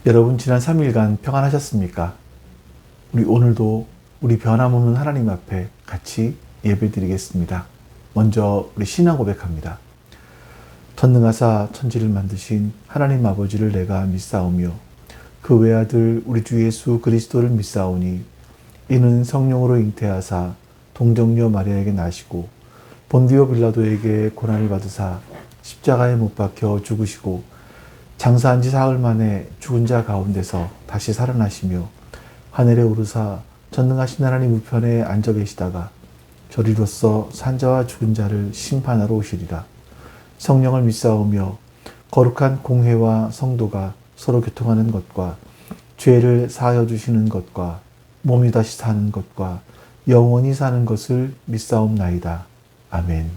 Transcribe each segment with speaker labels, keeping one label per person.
Speaker 1: 여러분 지난 3일간 평안하셨습니까? 우리 오늘도 우리 변함없는 하나님 앞에 같이 예배드리겠습니다. 먼저 우리 신앙 고백합니다. 전능하사 천지를 만드신 하나님 아버지를 내가 믿사오며 그 외아들 우리 주 예수 그리스도를 믿사오니 이는 성령으로 잉태하사 동정녀 마리아에게 나시고 본디오 빌라도에게 고난을 받으사 십자가에 못 박혀 죽으시고 장사한 지 사흘 만에 죽은 자 가운데서 다시 살아나시며 하늘에 오르사 전능하신 하나님 우편에 앉아 계시다가 저리로서 산자와 죽은 자를 심판하러 오시리라. 성령을 믿사오며 거룩한 공회와 성도가 서로 교통하는 것과 죄를 사하여 주시는 것과 몸이 다시 사는 것과 영원히 사는 것을 믿사옵나이다. 아멘.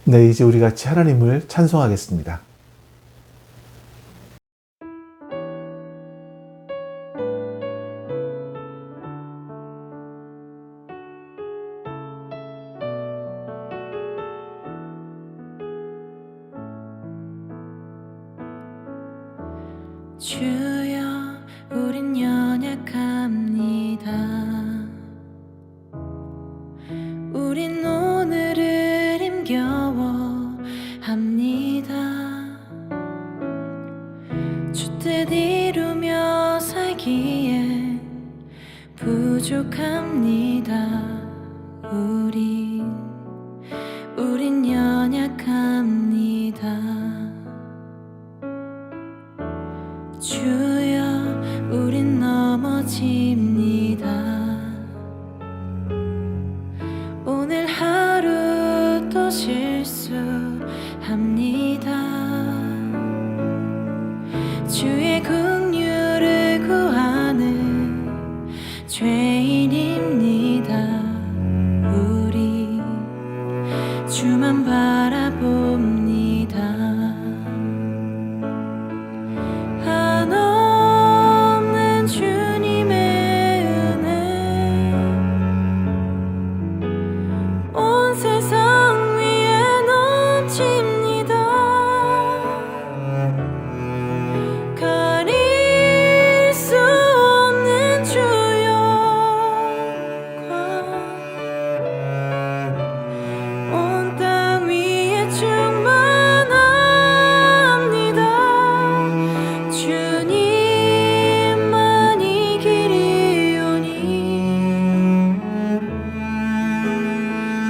Speaker 1: 네, 이제 우리 같이 하나님을 찬송하겠습니다.
Speaker 2: 주여 우린 연약합니다. 우린 오늘을 힘겨워합니다. 주 뜻 이루며 살기에 부족합니다. 우린 연약합니다. 주여 우린 넘어집니다. 오늘 하루 또 실수합니다. 주의 긍휼을 구하는 죄인입니다. 우리 주만 바라봅니다. 한없는 주님의 은혜 온 세상 위에 넘칩니다. 가릴 수 없는 주여 온 땅 위에 충만합니다. 주님만이 길이오니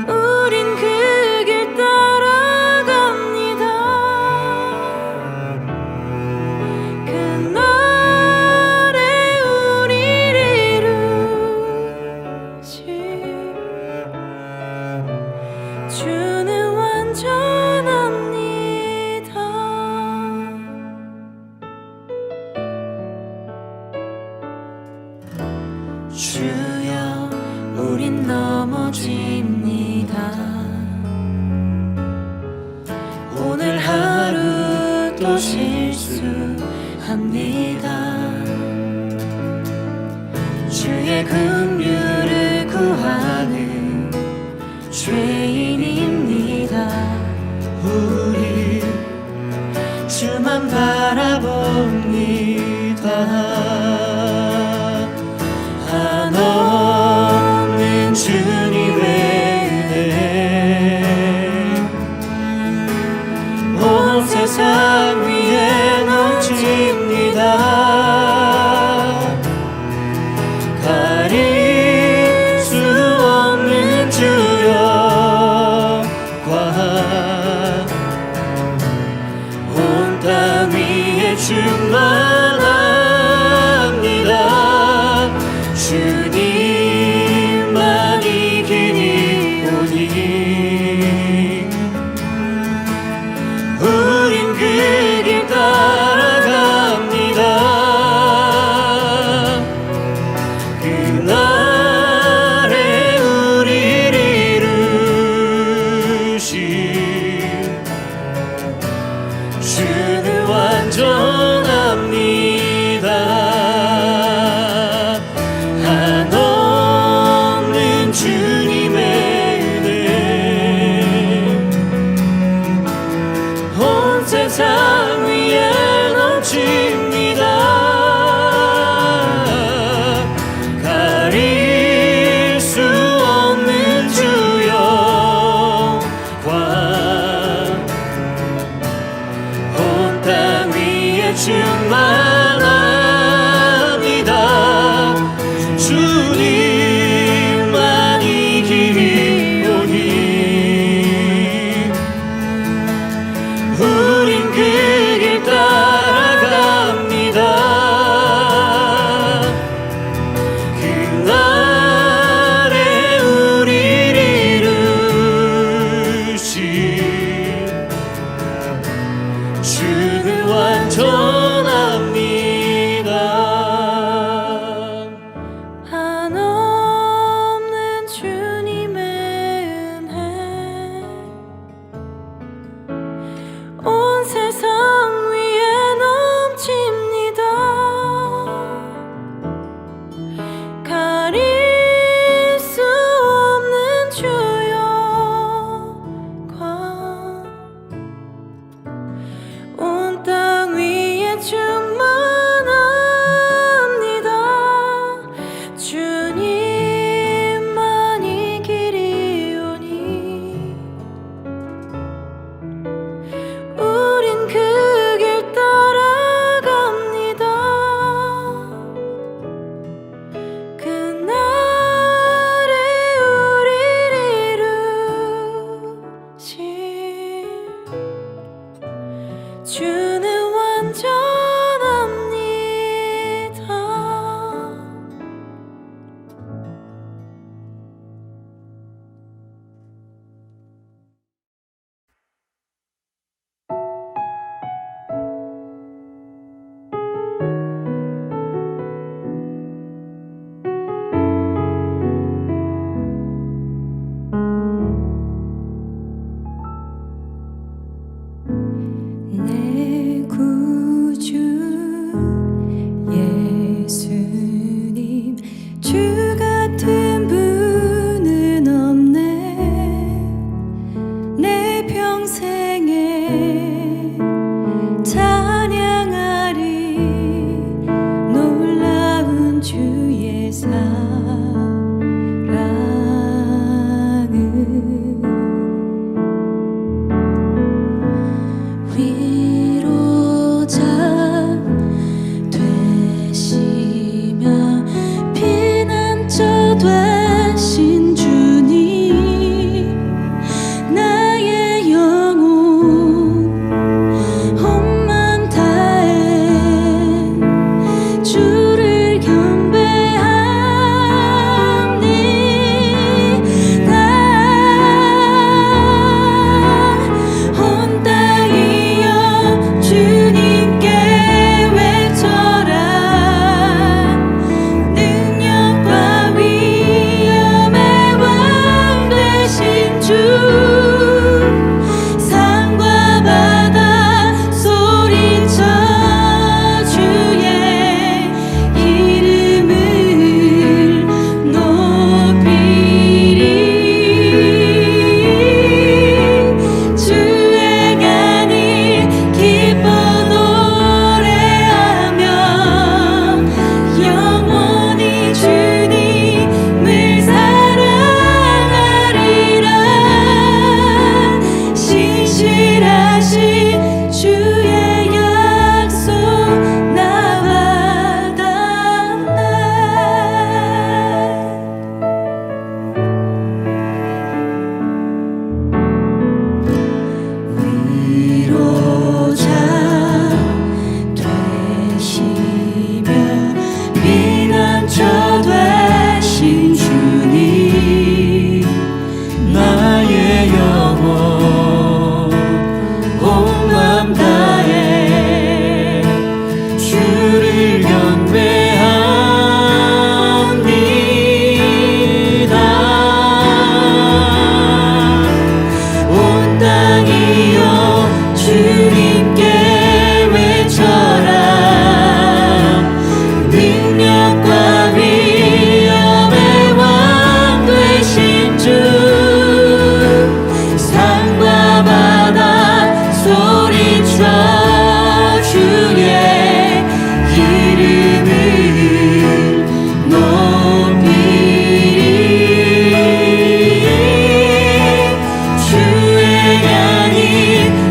Speaker 2: 우린 그 길 따라갑니다. 그날에 우리를 이루실 주는 완전합니다. 주여 우린 넘어집니다. 오늘 하루 또 실수합니다. 주의 긍휼을 구하는 죄인입니다. 우리 주만 바라봅니다. 한없는 주님의 은혜 온 세상 위에 넘칩니다. 가릴 수 없는 주여 온 땅 위에 충만합니다.
Speaker 3: 주의 사랑은 위로자 되시며 피난처 되신 주님 나의 영혼 온 맘 다해 주를 경배합니다. 온 땅이여 주님께 외쳐라. 능력과 위엄의 왕 되신 주 산과 바다 소리쳐 주의 이름을 높이리. 주의 간이 기뻐 노래하며 영원히 주님을 사랑하리라. 신실하신 주의 약속 나와 닿네. 위로자 되시며 피난처 되신 주님
Speaker 2: 나의 영혼 온 맘 다해 주를 경배합니다. 온 땅이여 주님께 외쳐라. 능력과 위엄의 왕 되신 주 산과 바다 소리쳐 주의 이름을 높이리. 주의 간이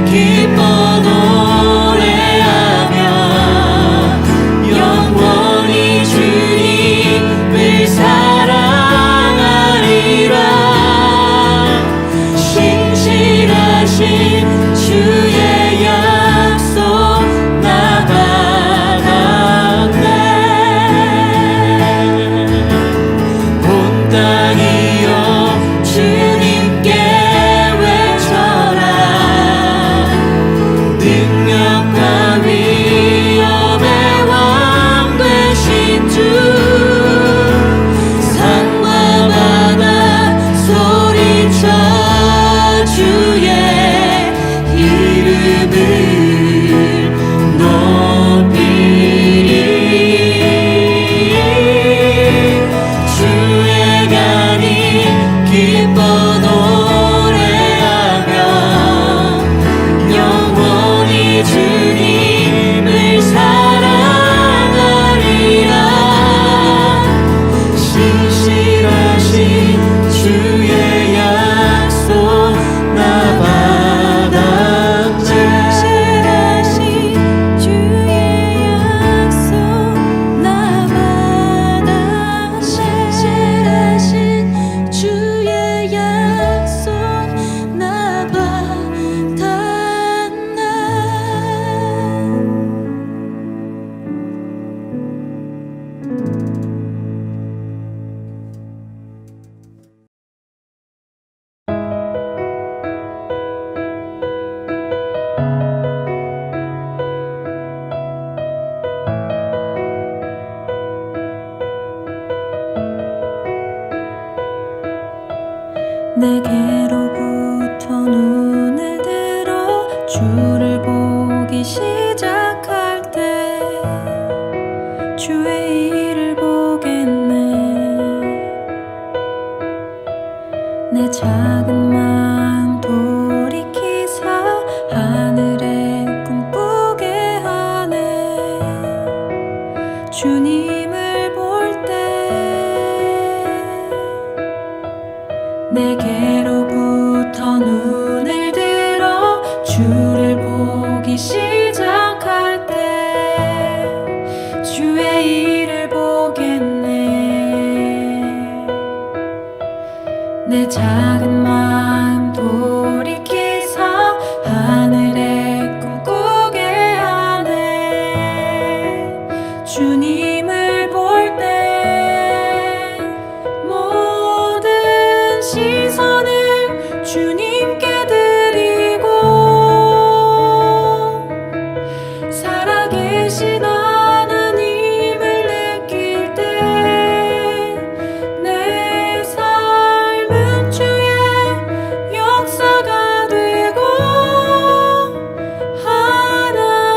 Speaker 2: 기뻐 노래하며 영원히 주님을 사랑하리라. 신실하신 주의 약속 나 받았네. 온 땅이여 주님께 외쳐라. 능력과 위엄의 왕 되신 주 산과 바다 소리쳐 주의 이름을 높이리. 주의 간이 기뻐 노래하며 영원히 주님을 사랑하리라. 신실하신 주의 약속 나 받았네.
Speaker 3: 신실하신 주의 약속 나 받았네. 신실하신 주의 약속 나 받았네. 내게로부터 눈을 들어 주를 보기 시작할 때 주의 일을 보겠네. 내 작은 마음 돌이키사 하늘에 꿈꾸게 하네. 주님을 볼 내게로부터 눈을 들어 주를 보기 시작할 때 주의 일을 보겠네. 내 작은 마음 돌이키사 하늘에 꿈꾸게 하네. 주님을 볼 때 모든 시선을 주님께 드리고 살아계신 하나님을 느낄 때 내 삶은 주의 역사가 되고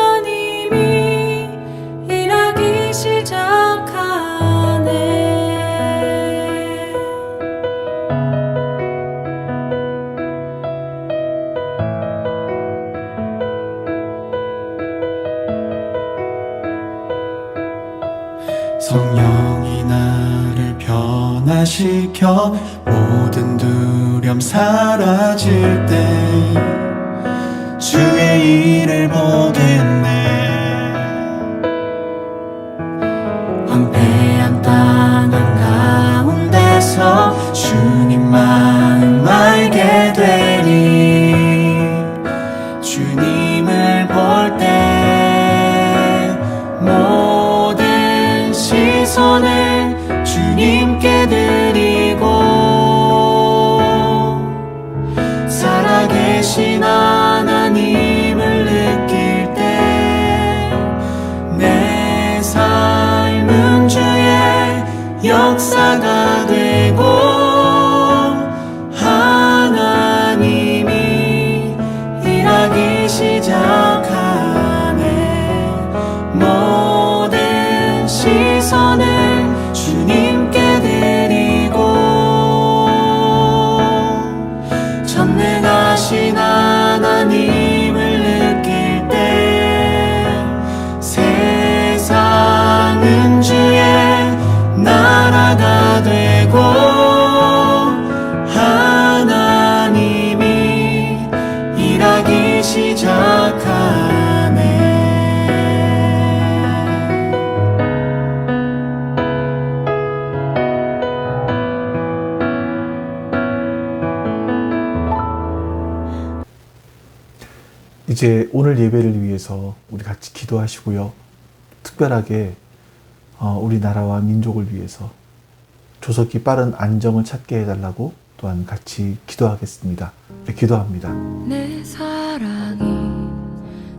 Speaker 3: 하나님이 일하기 시작하네.
Speaker 2: 성령이 나를 변화시켜 모든 두려움 사라질 때 주의 일을 보겠네. 황폐한 땅 한가운데서 주님 마음 알게 되리. 주님을 볼 때 모든 시선을 주님께 드리고 살아계신 하나님을 느낄 때 내 삶은 주의 역사가 되고 하나님이 일하기 시작하네. 모든 시선을 주님께 드리고 전능하신 하나님을 느낄 때 세상은 주의 나라가 되고 하나님이 일하기 시작하네.
Speaker 1: 이제 오늘 예배를 위해서 우리 같이 기도하시고요. 특별하게 우리나라와 민족을 위해서 조속히 빠른 안정을 찾게 해달라고 또한 같이 기도하겠습니다. 네, 기도합니다.
Speaker 3: 내 사랑이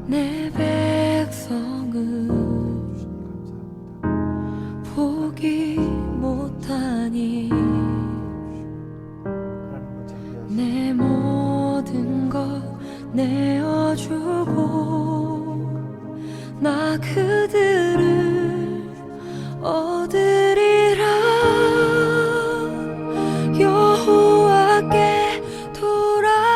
Speaker 3: 내 백성을 보기 못하니 내 모든 것 내어주고 나 그들을 얻으리라. 여호와께 돌아가자.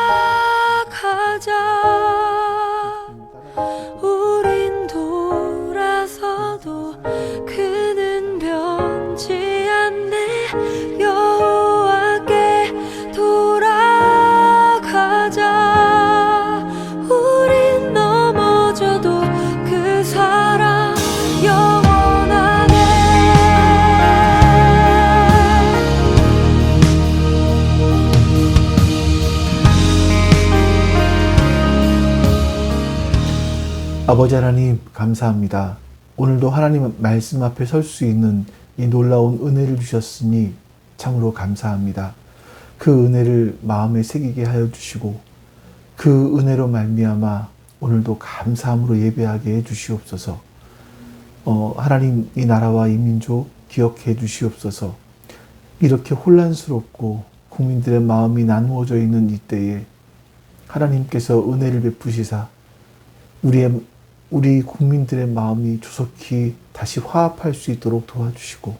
Speaker 3: 우린 돌아서도 그는 변치 않네. 여호와께 돌아가자. 우린 넘어져도 그 사랑 영원하네.
Speaker 1: 아버지 하나님 감사합니다. 오늘도 하나님 말씀 앞에 설 수 있는 이 놀라운 은혜를 주셨으니 참으로 감사합니다. 그 은혜를 마음에 새기게 하여 주시고 그 은혜로 말미암아 오늘도 감사함으로 예배하게 해 주시옵소서. 하나님 이 나라와 이 민족 기억해 주시옵소서. 이렇게 혼란스럽고 국민들의 마음이 나누어져 있는 이때에 하나님께서 은혜를 베푸시사 우리 국민들의 마음이 조속히 다시 화합할 수 있도록 도와주시고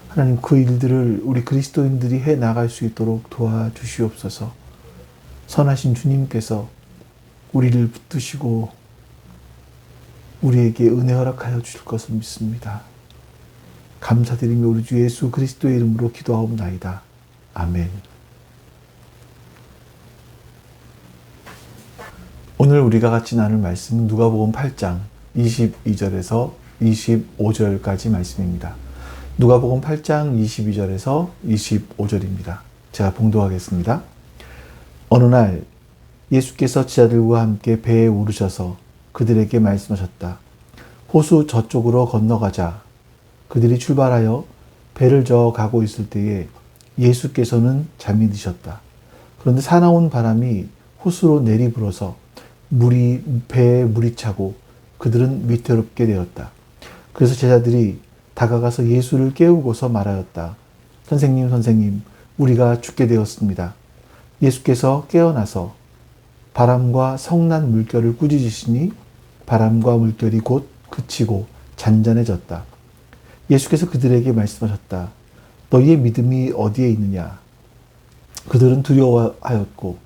Speaker 1: 하나님 그 일들을 우리 그리스도인들이 해 나갈 수 있도록 도와주시옵소서. 선하신 주님께서 우리를 붙드시고 우리에게 은혜 허락하여 주실 것을 믿습니다. 감사드리며 우리 주 예수 그리스도의 이름으로 기도하옵나이다. 아멘. 오늘 우리가 같이 나눌 말씀은 누가복음 8장 22절에서 25절까지 말씀입니다. 누가복음 8장 22절에서 25절입니다. 제가 봉독하겠습니다. 어느 날 예수께서 제자들과 함께 배에 오르셔서 그들에게 말씀하셨다. 호수 저쪽으로 건너가자. 그들이 출발하여 배를 저어 가고 있을 때에 예수께서는 잠이 드셨다. 그런데 사나운 바람이 호수로 내리불어서 배에 물이 차고 그들은 위태롭게 되었다. 그래서 제자들이 다가가서 예수를 깨우고서 말하였다. 선생님, 우리가 죽게 되었습니다. 예수께서 깨어나서 바람과 성난 물결을 꾸짖으시니 바람과 물결이 곧 그치고 잔잔해졌다. 예수께서 그들에게 말씀하셨다. 너희의 믿음이 어디에 있느냐? 그들은 두려워하였고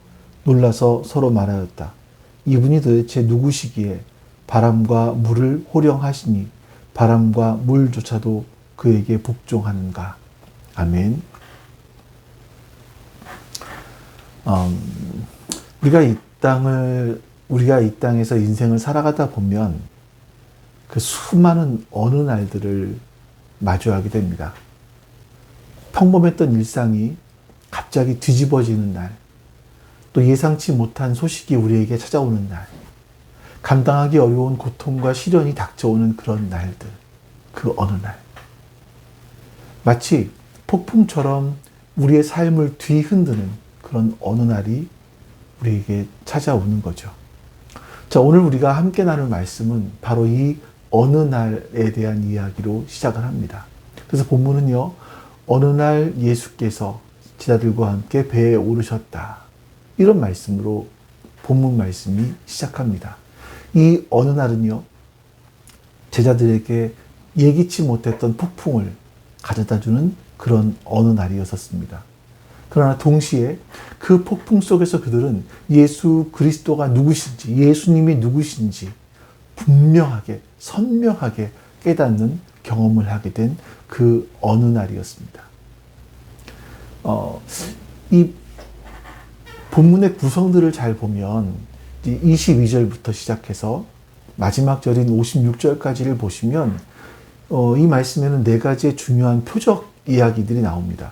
Speaker 1: 놀라서 서로 말하였다. 이분이 도대체 누구시기에 바람과 물을 호령하시니 바람과 물조차도 그에게 복종하는가? 아멘. 우리가 이 땅에서 인생을 살아가다 보면 그 수많은 어느 날들을 마주하게 됩니다. 평범했던 일상이 갑자기 뒤집어지는 날, 또 예상치 못한 소식이 우리에게 찾아오는 날, 감당하기 어려운 고통과 시련이 닥쳐오는 그런 날들, 그 어느 날. 마치 폭풍처럼 우리의 삶을 뒤흔드는 그런 어느 날이 우리에게 찾아오는 거죠. 자, 오늘 우리가 함께 나눌 말씀은 바로 이 어느 날에 대한 이야기로 시작을 합니다. 그래서 본문은요, 어느 날 예수께서 제자들과 함께 배에 오르셨다. 이런 말씀으로 본문 말씀이 시작합니다. 이 어느 날은요, 제자들에게 예기치 못했던 폭풍을 가져다 주는 그런 어느 날이었었습니다. 그러나 동시에 그 폭풍 속에서 그들은 예수 그리스도가 누구신지, 예수님이 누구신지 분명하게, 선명하게 깨닫는 경험을 하게 된 그 어느 날이었습니다. 이 본문의 구성들을 잘 보면 22절부터 시작해서 마지막 절인 56절까지를 보시면 이 말씀에는 네 가지의 중요한 표적 이야기들이 나옵니다.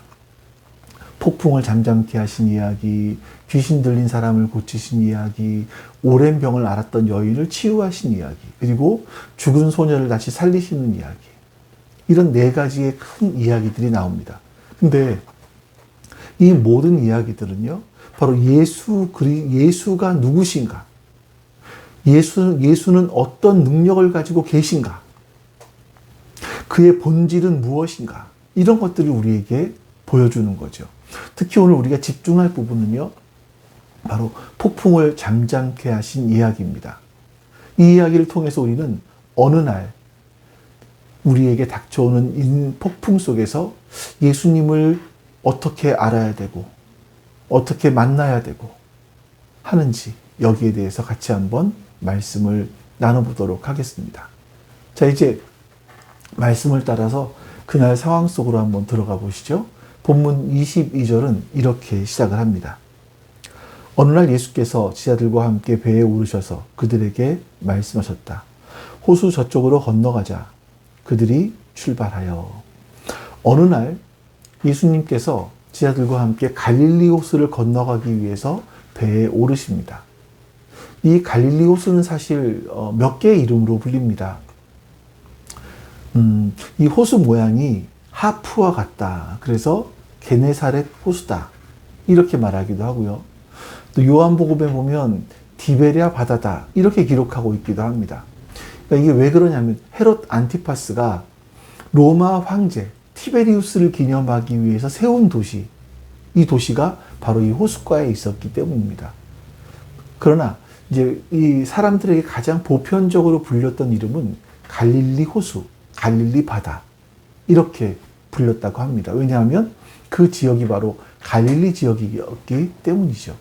Speaker 1: 폭풍을 잠잠케 하신 이야기, 귀신 들린 사람을 고치신 이야기, 오랜 병을 앓았던 여인을 치유하신 이야기, 그리고 죽은 소녀를 다시 살리시는 이야기. 이런 네 가지의 큰 이야기들이 나옵니다. 근데 이 모든 이야기들은요, 바로 예수가 누구신가? 예수는 어떤 능력을 가지고 계신가? 그의 본질은 무엇인가? 이런 것들을 우리에게 보여주는 거죠. 특히 오늘 우리가 집중할 부분은요, 바로 폭풍을 잠잠케 하신 이야기입니다. 이 이야기를 통해서 우리는 어느 날 우리에게 닥쳐오는 이 폭풍 속에서 예수님을 어떻게 알아야 되고 어떻게 만나야 되고 하는지 여기에 대해서 같이 한번 말씀을 나눠보도록 하겠습니다. 자, 이제 말씀을 따라서 그날 상황 속으로 한번 들어가 보시죠. 본문 22절은 이렇게 시작을 합니다. 어느 날 예수께서 제자들과 함께 배에 오르셔서 그들에게 말씀하셨다. 호수 저쪽으로 건너가자. 그들이 출발하여. 어느 날 예수님께서 제자들과 함께 갈릴리 호수를 건너가기 위해서 배에 오르십니다. 이 갈릴리 호수는 사실 몇 개의 이름으로 불립니다. 이 호수 모양이 하프와 같다. 그래서 게네사렛 호수다. 이렇게 말하기도 하고요. 또 요한복음에 보면 디베랴 바다다. 이렇게 기록하고 있기도 합니다. 그러니까 이게 왜 그러냐면 헤롯 안티파스가 로마 황제 티베리우스를 기념하기 위해서 세운 도시, 이 도시가 바로 이 호숫가에 있었기 때문입니다. 그러나 이제 이 사람들에게 가장 보편적으로 불렸던 이름은 갈릴리 호수, 갈릴리 바다 이렇게 불렸다고 합니다. 왜냐하면 그 지역이 바로 갈릴리 지역이었기 때문이죠.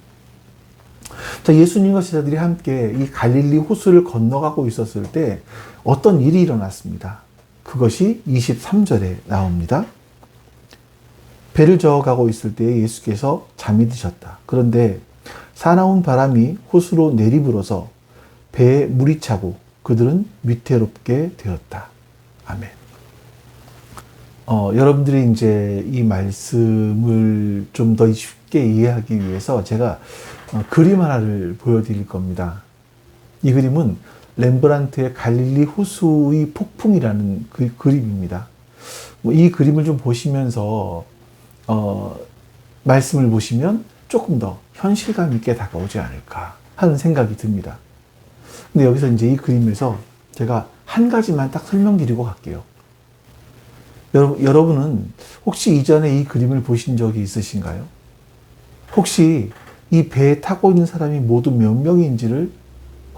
Speaker 1: 자, 예수님과 제자들이 함께 이 갈릴리 호수를 건너가고 있었을 때 어떤 일이 일어났습니다. 그것이 23절에 나옵니다. 배를 저어가고 있을 때 예수께서 잠이 드셨다. 그런데 사나운 바람이 호수로 내리불어서 배에 물이 차고 그들은 위태롭게 되었다. 아멘. 여러분들이 이제 이 말씀을 좀 더 쉽게 이해하기 위해서 제가 그림 하나를 보여드릴 겁니다. 이 그림은 렘브란트의 갈릴리 호수의 폭풍이라는 그림입니다. 이 그림을 좀 보시면서 말씀을 보시면 조금 더 현실감 있게 다가오지 않을까 하는 생각이 듭니다. 근데 여기서 이제 이 그림에서 제가 한 가지만 딱 설명드리고 갈게요. 여러분은 혹시 이전에 이 그림을 보신 적이 있으신가요? 혹시 이 배에 타고 있는 사람이 모두 몇 명인지를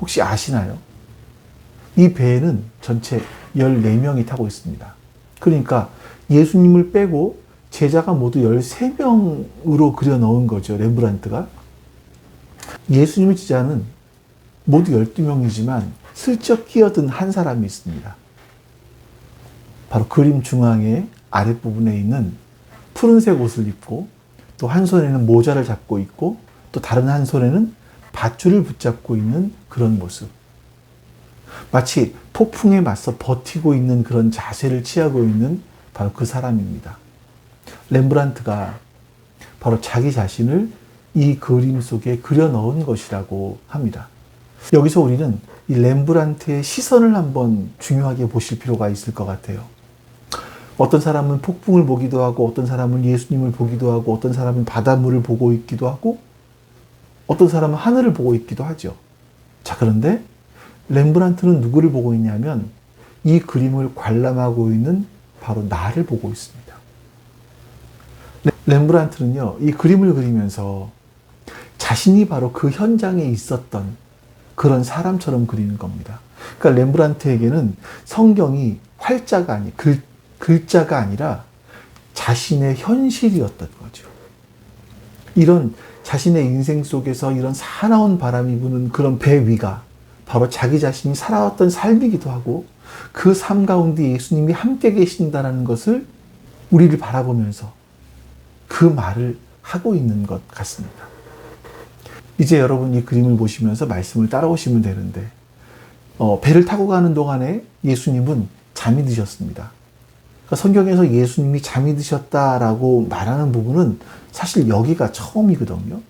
Speaker 1: 혹시 아시나요? 이 배에는 전체 14명이 타고 있습니다. 그러니까 예수님을 빼고 제자가 모두 13명으로 그려 넣은 거죠, 렘브란트가. 예수님의 제자는 모두 12명이지만 슬쩍 끼어든 한 사람이 있습니다. 바로 그림 중앙의 아랫부분에 있는 푸른색 옷을 입고 또 한 손에는 모자를 잡고 있고 또 다른 한 손에는 밧줄을 붙잡고 있는 그런 모습. 마치 폭풍에 맞서 버티고 있는 그런 자세를 취하고 있는 바로 그 사람입니다. 렘브란트가 바로 자기 자신을 이 그림 속에 그려 넣은 것이라고 합니다. 여기서 우리는 이 렘브란트의 시선을 한번 중요하게 보실 필요가 있을 것 같아요. 어떤 사람은 폭풍을 보기도 하고, 어떤 사람은 예수님을 보기도 하고, 어떤 사람은 바닷물을 보고 있기도 하고, 어떤 사람은 하늘을 보고 있기도 하죠. 자, 그런데 렘브란트는 누구를 보고 있냐면 이 그림을 관람하고 있는 바로 나를 보고 있습니다. 렘브란트는요, 이 그림을 그리면서 자신이 바로 그 현장에 있었던 그런 사람처럼 그리는 겁니다. 그러니까 렘브란트에게는 성경이 활자가 글자가 아니라 자신의 현실이었던 거죠. 이런 자신의 인생 속에서 이런 사나운 바람이 부는 그런 배 위가 바로 자기 자신이 살아왔던 삶이기도 하고 그 삶 가운데 예수님이 함께 계신다는 것을 우리를 바라보면서 그 말을 하고 있는 것 같습니다. 이제 여러분 이 그림을 보시면서 말씀을 따라오시면 되는데 배를 타고 가는 동안에 예수님은 잠이 드셨습니다. 그러니까 성경에서 예수님이 잠이 드셨다라고 말하는 부분은 사실 여기가 처음이거든요.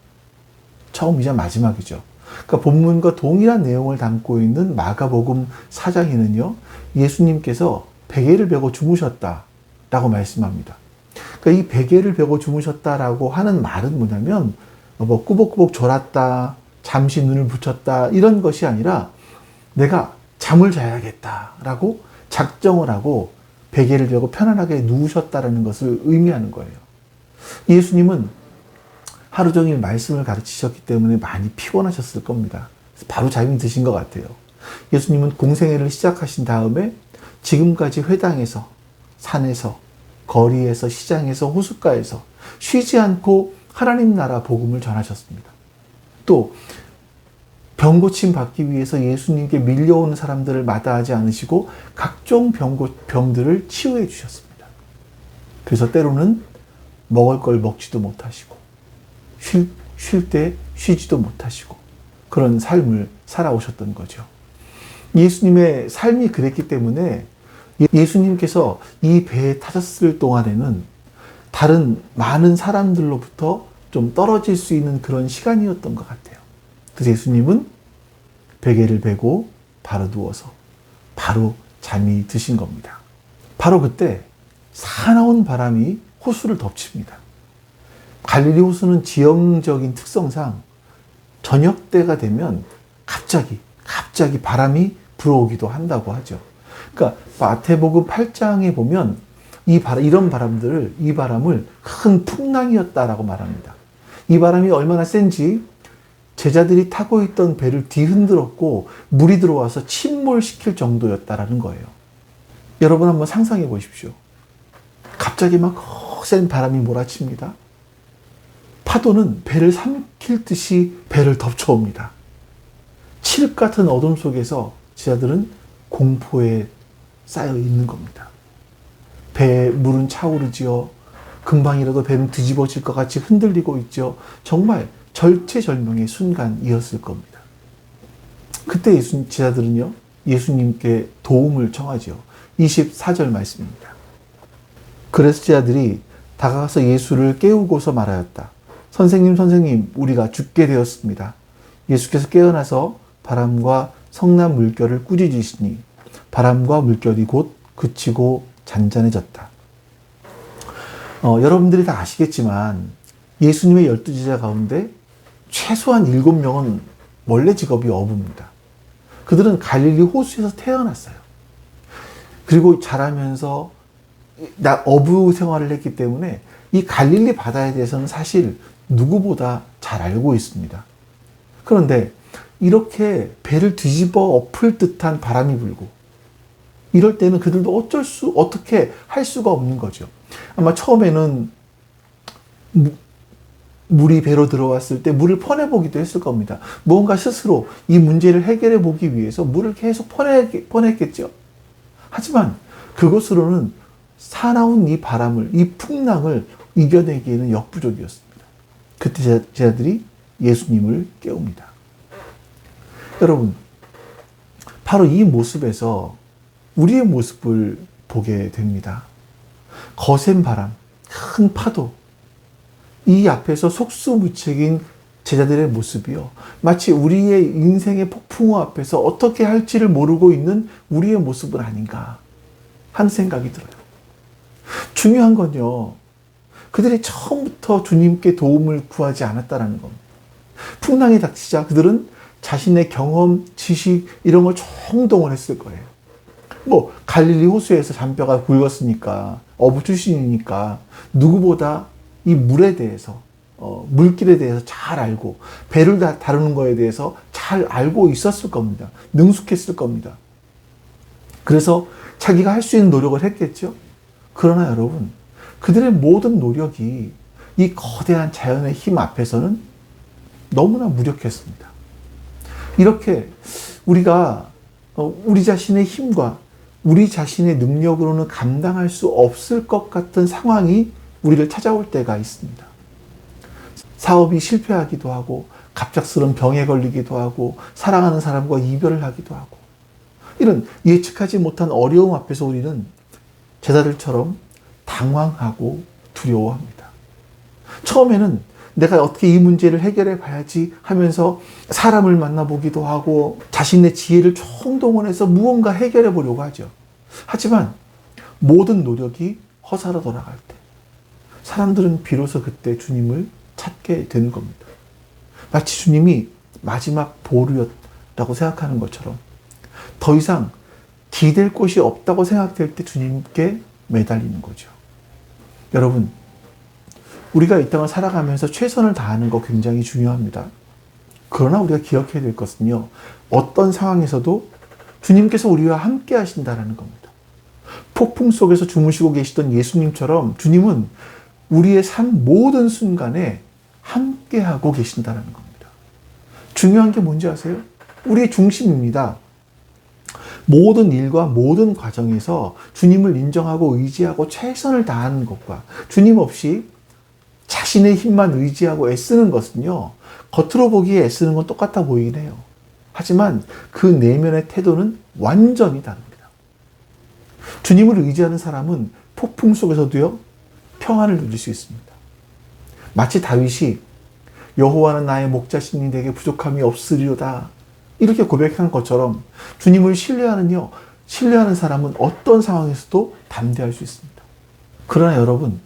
Speaker 1: 처음이자 마지막이죠. 그러니까 본문과 동일한 내용을 담고 있는 마가복음 4장에는요. 예수님께서 베개를 베고 주무셨다라고 말씀합니다. 그러니까 이 베개를 베고 주무셨다라고 하는 말은 뭐냐면 뭐 꾸벅꾸벅 졸았다, 잠시 눈을 붙였다 이런 것이 아니라 내가 잠을 자야겠다라고 작정을 하고 베개를 베고 편안하게 누우셨다라는 것을 의미하는 거예요. 예수님은 하루 종일 말씀을 가르치셨기 때문에 많이 피곤하셨을 겁니다. 그래서 바로 잠이 드신 것 같아요. 예수님은 공생애를 시작하신 다음에 지금까지 회당에서, 산에서, 거리에서, 시장에서, 호숫가에서 쉬지 않고 하나님 나라 복음을 전하셨습니다. 또 병 고침 받기 위해서 예수님께 밀려오는 사람들을 마다하지 않으시고 각종 병들을 치유해 주셨습니다. 그래서 때로는 먹을 걸 먹지도 못하시고 쉴 때 쉬지도 못하시고 그런 삶을 살아오셨던 거죠. 예수님의 삶이 그랬기 때문에 예수님께서 이 배에 타셨을 동안에는 다른 많은 사람들로부터 좀 떨어질 수 있는 그런 시간이었던 것 같아요. 그래서 예수님은 베개를 베고 바로 누워서 바로 잠이 드신 겁니다. 바로 그때 사나운 바람이 호수를 덮칩니다. 갈릴리 호수는 지형적인 특성상 저녁 때가 되면 갑자기 바람이 불어오기도 한다고 하죠. 그러니까 마태복음 8장에 보면 이 바람을 큰 풍랑이었다라고 말합니다. 이 바람이 얼마나 센지 제자들이 타고 있던 배를 뒤흔들었고 물이 들어와서 침몰시킬 정도였다라는 거예요. 여러분 한번 상상해 보십시오. 갑자기 막 거센 바람이 몰아칩니다. 파도는 배를 삼킬 듯이 배를 덮쳐옵니다. 칠흑 같은 어둠 속에서 제자들은 공포에 쌓여 있는 겁니다. 배에 물은 차오르지요. 금방이라도 배는 뒤집어질 것 같이 흔들리고 있죠. 정말 절체절명의 순간이었을 겁니다. 그때 제자들은요, 예수님께 도움을 청하죠. 24절 말씀입니다. 그래서 제자들이 다가가서 예수를 깨우고서 말하였다. 선생님, 선생님, 우리가 죽게 되었습니다. 예수께서 깨어나서 바람과 성난 물결을 꾸짖으시니 바람과 물결이 곧 그치고 잔잔해졌다. 여러분들이 다 아시겠지만 예수님의 12제자 가운데 최소한 7명은 원래 직업이 어부입니다. 그들은 갈릴리 호수에서 태어났어요. 그리고 자라면서 어부 생활을 했기 때문에 이 갈릴리 바다에 대해서는 사실 누구보다 잘 알고 있습니다. 그런데 이렇게 배를 뒤집어 엎을 듯한 바람이 불고 이럴 때는 그들도 어떻게 할 수가 없는 거죠. 아마 처음에는 물이 배로 들어왔을 때 물을 퍼내보기도 했을 겁니다. 무언가 스스로 이 문제를 해결해 보기 위해서 물을 계속 퍼냈겠죠. 하지만 그것으로는 사나운 이 바람을, 이 풍랑을 이겨내기에는 역부족이었습니다. 그때 제자들이 예수님을 깨웁니다. 여러분, 바로 이 모습에서 우리의 모습을 보게 됩니다. 거센 바람, 큰 파도, 이 앞에서 속수무책인 제자들의 모습이요, 마치 우리의 인생의 폭풍우 앞에서 어떻게 할지를 모르고 있는 우리의 모습은 아닌가 하는 생각이 들어요. 중요한 건요, 그들이 처음부터 주님께 도움을 구하지 않았다는 겁니다. 풍랑이 닥치자 그들은 자신의 경험, 지식 이런 걸 총동원했을 거예요. 갈릴리 호수에서 잔뼈가 굵었으니까, 어부 출신이니까 누구보다 이 물에 대해서, 물길에 대해서 잘 알고 배를 다루는 거에 대해서 잘 알고 있었을 겁니다. 능숙했을 겁니다. 그래서 자기가 할 수 있는 노력을 했겠죠. 그러나 여러분, 그들의 모든 노력이 이 거대한 자연의 힘 앞에서는 너무나 무력했습니다. 이렇게 우리가 우리 자신의 힘과 우리 자신의 능력으로는 감당할 수 없을 것 같은 상황이 우리를 찾아올 때가 있습니다. 사업이 실패하기도 하고, 갑작스러운 병에 걸리기도 하고, 사랑하는 사람과 이별을 하기도 하고, 이런 예측하지 못한 어려움 앞에서 우리는 제자들처럼 당황하고 두려워합니다. 처음에는 내가 어떻게 이 문제를 해결해 봐야지 하면서 사람을 만나보기도 하고 자신의 지혜를 총동원해서 무언가 해결해 보려고 하죠. 하지만 모든 노력이 허사로 돌아갈 때 사람들은 비로소 그때 주님을 찾게 되는 겁니다. 마치 주님이 마지막 보루였다고 생각하는 것처럼 더 이상 기댈 곳이 없다고 생각될 때 주님께 매달리는 거죠. 여러분, 우리가 이 땅을 살아가면서 최선을 다하는 거 굉장히 중요합니다. 그러나 우리가 기억해야 될 것은요, 어떤 상황에서도 주님께서 우리와 함께 하신다는 겁니다. 폭풍 속에서 주무시고 계시던 예수님처럼 주님은 우리의 삶 모든 순간에 함께 하고 계신다는 겁니다. 중요한 게 뭔지 아세요? 우리의 중심입니다. 모든 일과 모든 과정에서 주님을 인정하고 의지하고 최선을 다하는 것과 주님 없이 자신의 힘만 의지하고 애쓰는 것은요, 겉으로 보기에 애쓰는 건 똑같아 보이긴 해요. 하지만 그 내면의 태도는 완전히 다릅니다. 주님을 의지하는 사람은 폭풍 속에서도요, 평안을 누릴 수 있습니다. 마치 다윗이 여호와는 나의 목자시니 내게 부족함이 없으리로다 이렇게 고백한 것처럼 주님을 신뢰하는 사람은 어떤 상황에서도 담대할 수 있습니다. 그러나 여러분,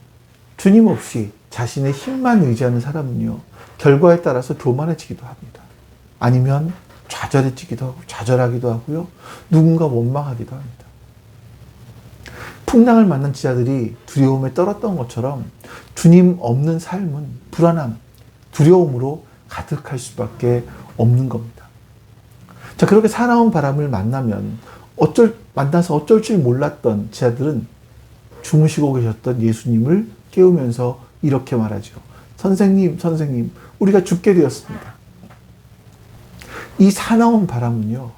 Speaker 1: 주님 없이 자신의 힘만 의지하는 사람은요, 결과에 따라서 교만해지기도 합니다. 아니면 좌절해지기도 하고 좌절하기도 하고요, 누군가 원망하기도 합니다. 풍랑을 만난 제자들이 두려움에 떨었던 것처럼 주님 없는 삶은 불안함, 두려움으로 가득할 수밖에 없는 겁니다. 자, 그렇게 사나운 바람을 만나서 어쩔 줄 몰랐던 제자들은 주무시고 계셨던 예수님을 깨우면서 이렇게 말하죠. 선생님, 선생님, 우리가 죽게 되었습니다. 이 사나운 바람은요,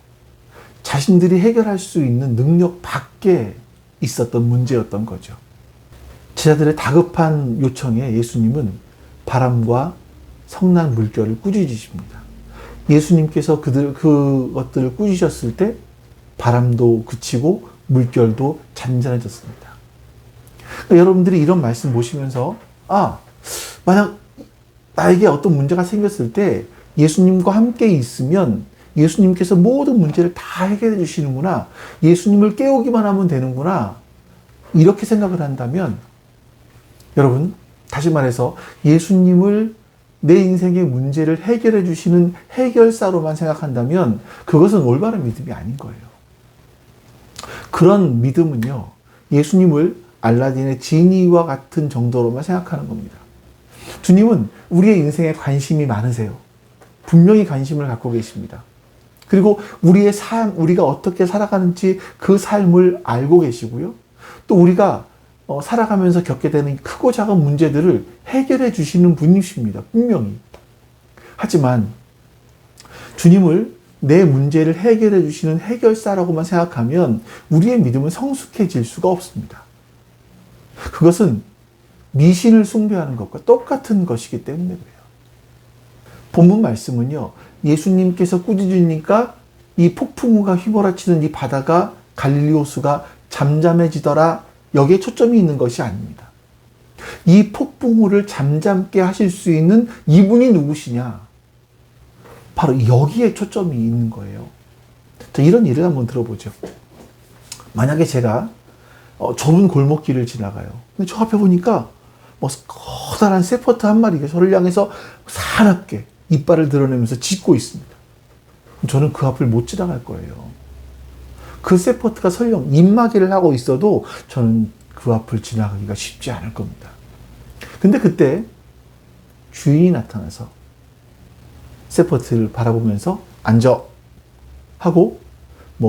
Speaker 1: 자신들이 해결할 수 있는 능력 밖에 있었던 문제였던 거죠. 제자들의 다급한 요청에 예수님은 바람과 성난 물결을 꾸짖으십니다. 예수님께서 그것들을 꾸짖으셨을 때 바람도 그치고 물결도 잔잔해졌습니다. 그러니까 여러분들이 이런 말씀 보시면서 만약 나에게 어떤 문제가 생겼을 때 예수님과 함께 있으면 예수님께서 모든 문제를 다 해결해 주시는구나. 예수님을 깨우기만 하면 되는구나. 이렇게 생각을 한다면 여러분, 다시 말해서 예수님을 내 인생의 문제를 해결해 주시는 해결사로만 생각한다면 그것은 올바른 믿음이 아닌 거예요. 그런 믿음은요, 예수님을 알라딘의 지니와 같은 정도로만 생각하는 겁니다. 주님은 우리의 인생에 관심이 많으세요. 분명히 관심을 갖고 계십니다. 그리고 우리의 삶, 우리가 어떻게 살아가는지 그 삶을 알고 계시고요. 또 우리가 살아가면서 겪게 되는 크고 작은 문제들을 해결해 주시는 분이십니다. 분명히. 하지만 주님을 내 문제를 해결해 주시는 해결사라고만 생각하면 우리의 믿음은 성숙해질 수가 없습니다. 그것은 미신을 숭배하는 것과 똑같은 것이기 때문에 그래요. 본문 말씀은요, 예수님께서 꾸짖으니까 이 폭풍우가 휘몰아치는 이 바다가 갈릴리 호수가 잠잠해지더라, 여기에 초점이 있는 것이 아닙니다. 이 폭풍우를 잠잠게 하실 수 있는 이분이 누구시냐? 바로 여기에 초점이 있는 거예요. 자, 이런 예를 한번 들어보죠. 만약에 제가 좁은 골목길을 지나가요. 근데 저 앞에 보니까 커다란 세포트 한 마리가 저를 향해서 사납게 이빨을 드러내면서 짖고 있습니다. 저는 그 앞을 못 지나갈 거예요. 그 세포트가 설령 입마개를 하고 있어도 저는 그 앞을 지나가기가 쉽지 않을 겁니다. 근데 그때 주인이 나타나서 세포트를 바라보면서 앉아 하고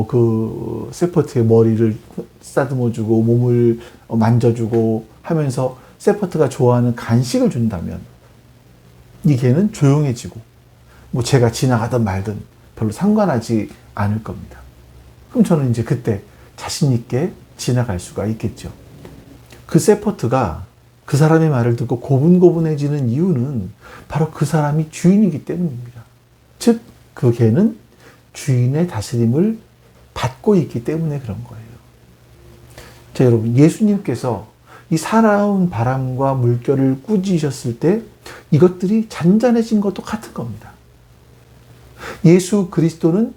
Speaker 1: 그 세포트의 머리를 쓰다듬어주고 몸을 만져주고 하면서 세포트가 좋아하는 간식을 준다면 이 개는 조용해지고 제가 지나가든 말든 별로 상관하지 않을 겁니다. 그럼 저는 이제 그때 자신 있게 지나갈 수가 있겠죠. 그 세포트가 그 사람의 말을 듣고 고분고분해지는 이유는 바로 그 사람이 주인이기 때문입니다. 즉, 그 개는 주인의 다스림을 받고 있기 때문에 그런 거예요. 자, 여러분, 예수님께서 이 사나운 바람과 물결을 꾸짖으셨을 때 이것들이 잔잔해진 것도 같은 겁니다. 예수 그리스도는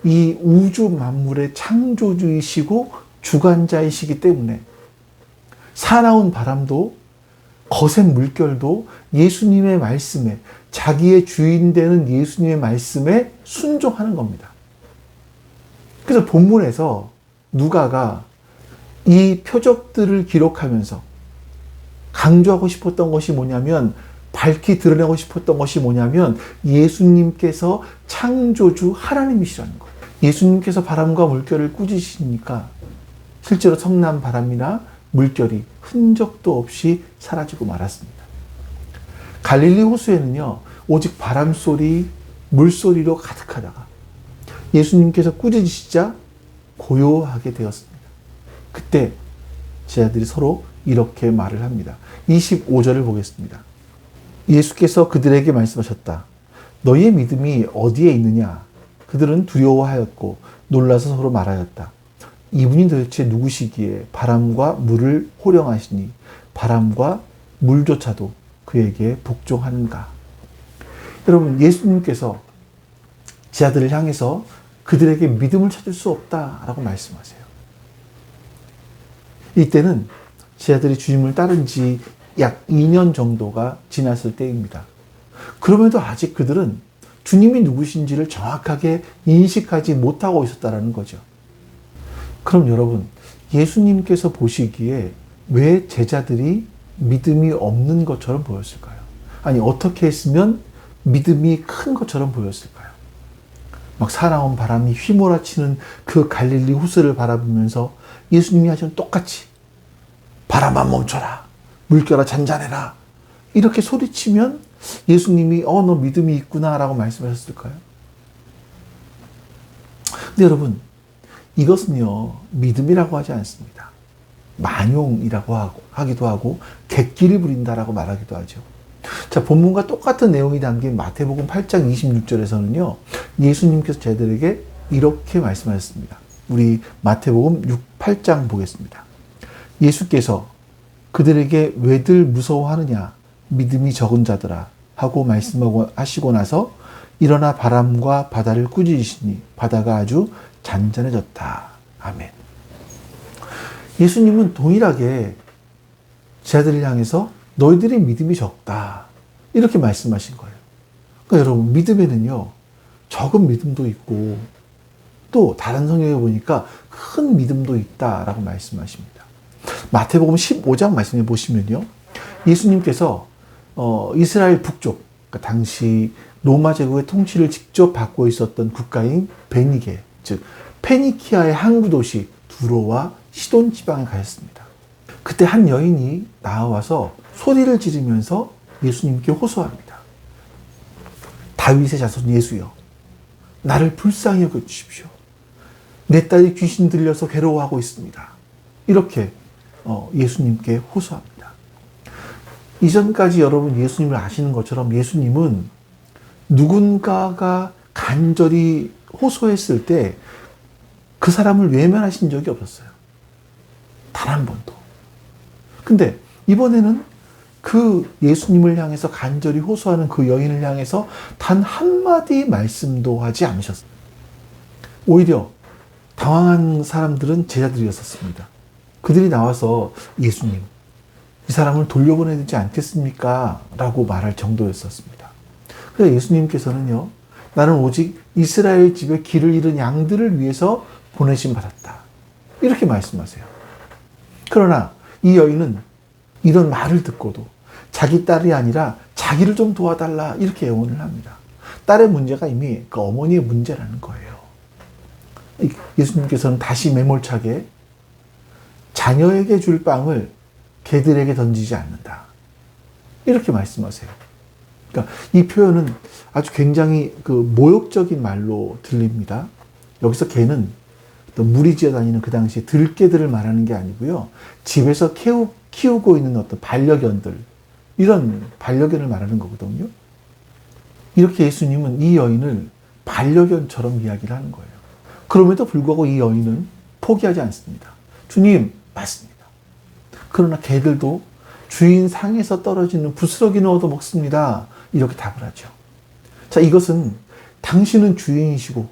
Speaker 1: 이 우주 만물의 창조주이시고 주관자이시기 때문에 사나운 바람도 거센 물결도 예수님의 말씀에, 자기의 주인 되는 예수님의 말씀에 순종하는 겁니다. 그래서 본문에서 누가가 이 표적들을 기록하면서 강조하고 싶었던 것이 뭐냐면, 밝히 드러내고 싶었던 것이 뭐냐면 예수님께서 창조주 하나님이시라는 거예요. 예수님께서 바람과 물결을 꾸짖으시니까 실제로 성난 바람이나 물결이 흔적도 없이 사라지고 말았습니다. 갈릴리 호수에는요, 오직 바람소리, 물소리로 가득하다가 예수님께서 꾸짖으시자 고요하게 되었습니다. 그때 제자들이 서로 이렇게 말을 합니다. 25절을 보겠습니다. 예수께서 그들에게 말씀하셨다. 너희의 믿음이 어디에 있느냐? 그들은 두려워하였고 놀라서 서로 말하였다. 이분이 도대체 누구시기에 바람과 물을 호령하시니 바람과 물조차도 그에게 복종하는가? 여러분, 예수님께서 제자들을 향해서 그들에게 믿음을 찾을 수 없다라고 말씀하세요. 이때는 제자들이 주님을 따른 지 약 2년 정도가 지났을 때입니다. 그럼에도 아직 그들은 주님이 누구신지를 정확하게 인식하지 못하고 있었다는 거죠. 그럼 여러분, 예수님께서 보시기에 왜 제자들이 믿음이 없는 것처럼 보였을까요? 아니, 어떻게 했으면 믿음이 큰 것처럼 보였을까요? 막 사나운 바람이 휘몰아치는 그 갈릴리 호수를 바라보면서 예수님이 하시는 똑같이 바람아 멈춰라, 물결아 잔잔해라, 이렇게 소리치면 예수님이 너 믿음이 있구나 라고 말씀하셨을까요? 근데 여러분, 이것은요, 믿음이라고 하지 않습니다. 만용이라고 하기도 하고 객기를 부린다라고 말하기도 하죠. 자, 본문과 똑같은 내용이 담긴 마태복음 8장 26절에서는요, 예수님께서 제자들에게 이렇게 말씀하셨습니다. 우리 마태복음 8장 보겠습니다. 예수께서 그들에게 왜들 무서워하느냐, 믿음이 적은 자들아 하고 말씀하고 하시고 나서 일어나 바람과 바다를 꾸짖으시니 바다가 아주 잔잔해졌다. 아멘. 예수님은 동일하게 제자들을 향해서 너희들의 믿음이 적다, 이렇게 말씀하신 거예요. 그러니까 여러분, 믿음에는요, 적은 믿음도 있고 또 다른 성경에 보니까 큰 믿음도 있다라고 말씀하십니다. 마태복음 15장 말씀해 보시면요, 예수님께서 이스라엘 북쪽, 그러니까 당시 로마 제국의 통치를 직접 받고 있었던 국가인 베니게, 즉 페니키아의 항구 도시 두로와 시돈 지방에 가셨습니다. 그때 한 여인이 나와서 소리를 지르면서 예수님께 호소합니다. 다윗의 자손 예수여, 나를 불쌍히 여겨주십시오. 내 딸이 귀신 들려서 괴로워하고 있습니다. 이렇게 예수님께 호소합니다. 이전까지 여러분 예수님을 아시는 것처럼 예수님은 누군가가 간절히 호소했을 때 그 사람을 외면하신 적이 없었어요. 단 한 번도. 근데 이번에는 그 예수님을 향해서 간절히 호소하는 그 여인을 향해서 단 한마디 말씀도 하지 않으셨어요. 오히려 당황한 사람들은 제자들이었었습니다. 그들이 나와서 예수님, 이 사람을 돌려보내야 되지 않겠습니까? 라고 말할 정도였었습니다. 그래서 예수님께서는요, 나는 오직 이스라엘 집에 길을 잃은 양들을 위해서 보내심 받았다, 이렇게 말씀하세요. 그러나 이 여인은 이런 말을 듣고도 자기 딸이 아니라 자기를 좀 도와달라, 이렇게 애원을 합니다. 딸의 문제가 이미 그 어머니의 문제라는 거예요. 예수님께서는 다시 매몰차게 자녀에게 줄 빵을 개들에게 던지지 않는다, 이렇게 말씀하세요. 그러니까 이 표현은 아주 굉장히 그 모욕적인 말로 들립니다. 여기서 개는 또 무리지어 다니는 그 당시 들개들을 말하는 게 아니고요, 집에서 키우고 있는 어떤 반려견들, 이런 반려견을 말하는 거거든요. 이렇게 예수님은 이 여인을 반려견처럼 이야기를 하는 거예요. 그럼에도 불구하고 이 여인은 포기하지 않습니다. 주님, 맞습니다. 그러나 개들도 주인 상에서 떨어지는 부스러기는 얻어먹습니다, 이렇게 답을 하죠. 자, 이것은 당신은 주인이시고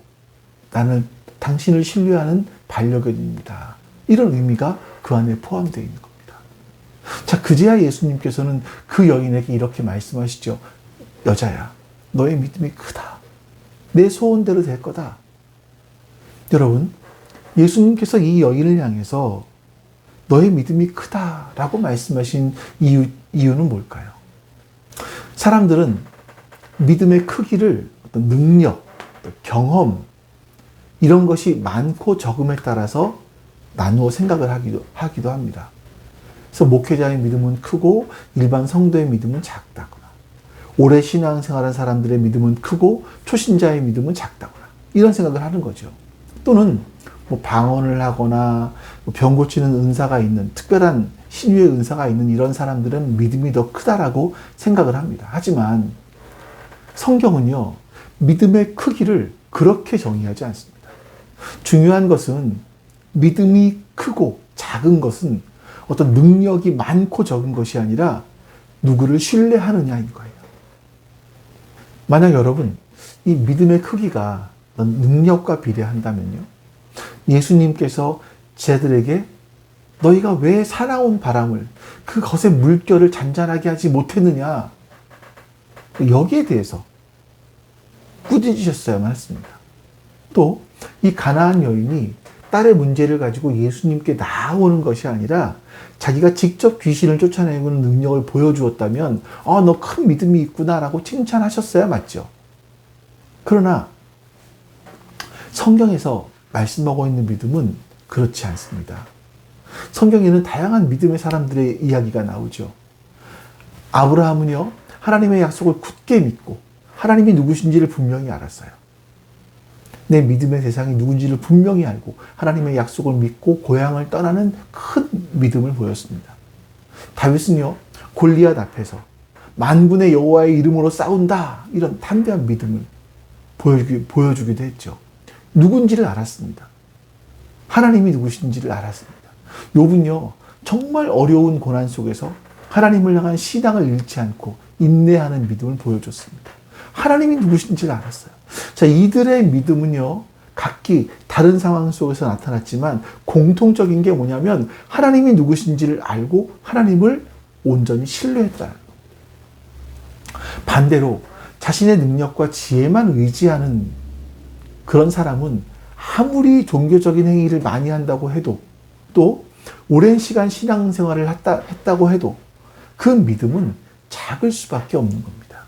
Speaker 1: 나는 당신을 신뢰하는 반려견입니다, 이런 의미가 그 안에 포함되어 있는 겁니다. 자, 그제야 예수님께서는 그 여인에게 이렇게 말씀하시죠. 여자야, 너의 믿음이 크다. 내 소원대로 될 거다. 여러분, 예수님께서 이 여인을 향해서 너의 믿음이 크다라고 말씀하신 이유는 뭘까요? 사람들은 믿음의 크기를 어떤 능력, 경험, 이런 것이 많고 적음에 따라서 나누어 생각을 하기도 합니다. 그래서 목회자의 믿음은 크고 일반 성도의 믿음은 작다거나, 오래 신앙생활한 사람들의 믿음은 크고 초신자의 믿음은 작다거나, 이런 생각을 하는 거죠. 또는 뭐 방언을 하거나 병 고치는 은사가 있는, 특별한 신유의 은사가 있는 이런 사람들은 믿음이 더 크다라고 생각을 합니다. 하지만 성경은요, 믿음의 크기를 그렇게 정의하지 않습니다. 중요한 것은 믿음이 크고 작은 것은 어떤 능력이 많고 적은 것이 아니라 누구를 신뢰하느냐인 거예요. 만약 여러분, 이 믿음의 크기가 능력과 비례한다면요, 예수님께서 제자들에게 너희가 왜 살아온 바람을, 그것의 물결을 잔잔하게 하지 못했느냐, 여기에 대해서 꾸짖으셨어야만 했습니다. 또 이 가나안 여인이 딸의 문제를 가지고 예수님께 나아오는 것이 아니라 자기가 직접 귀신을 쫓아내는 능력을 보여주었다면 너 큰 믿음이 있구나라고 칭찬하셨어야 맞죠. 그러나 성경에서 말씀하고 있는 믿음은 그렇지 않습니다. 성경에는 다양한 믿음의 사람들의 이야기가 나오죠. 아브라함은요, 하나님의 약속을 굳게 믿고 하나님이 누구신지를 분명히 알았어요. 내 믿음의 대상이 누군지를 분명히 알고 하나님의 약속을 믿고 고향을 떠나는 큰 믿음을 보였습니다. 다윗은요, 골리앗 앞에서 만군의 여호와의 이름으로 싸운다. 이런 담대한 믿음을 보여주기도 했죠. 누군지를 알았습니다. 하나님이 누구신지를 알았습니다. 욥은요, 정말 어려운 고난 속에서 하나님을 향한 신앙을 잃지 않고 인내하는 믿음을 보여줬습니다. 하나님이 누구신지를 알았어요. 자, 이들의 믿음은요, 각기 다른 상황 속에서 나타났지만 공통적인 게 뭐냐면 하나님이 누구신지를 알고 하나님을 온전히 신뢰했다는 거. 반대로 자신의 능력과 지혜만 의지하는 그런 사람은 아무리 종교적인 행위를 많이 한다고 해도 또 오랜 시간 신앙생활을 했다고 해도 그 믿음은 작을 수밖에 없는 겁니다.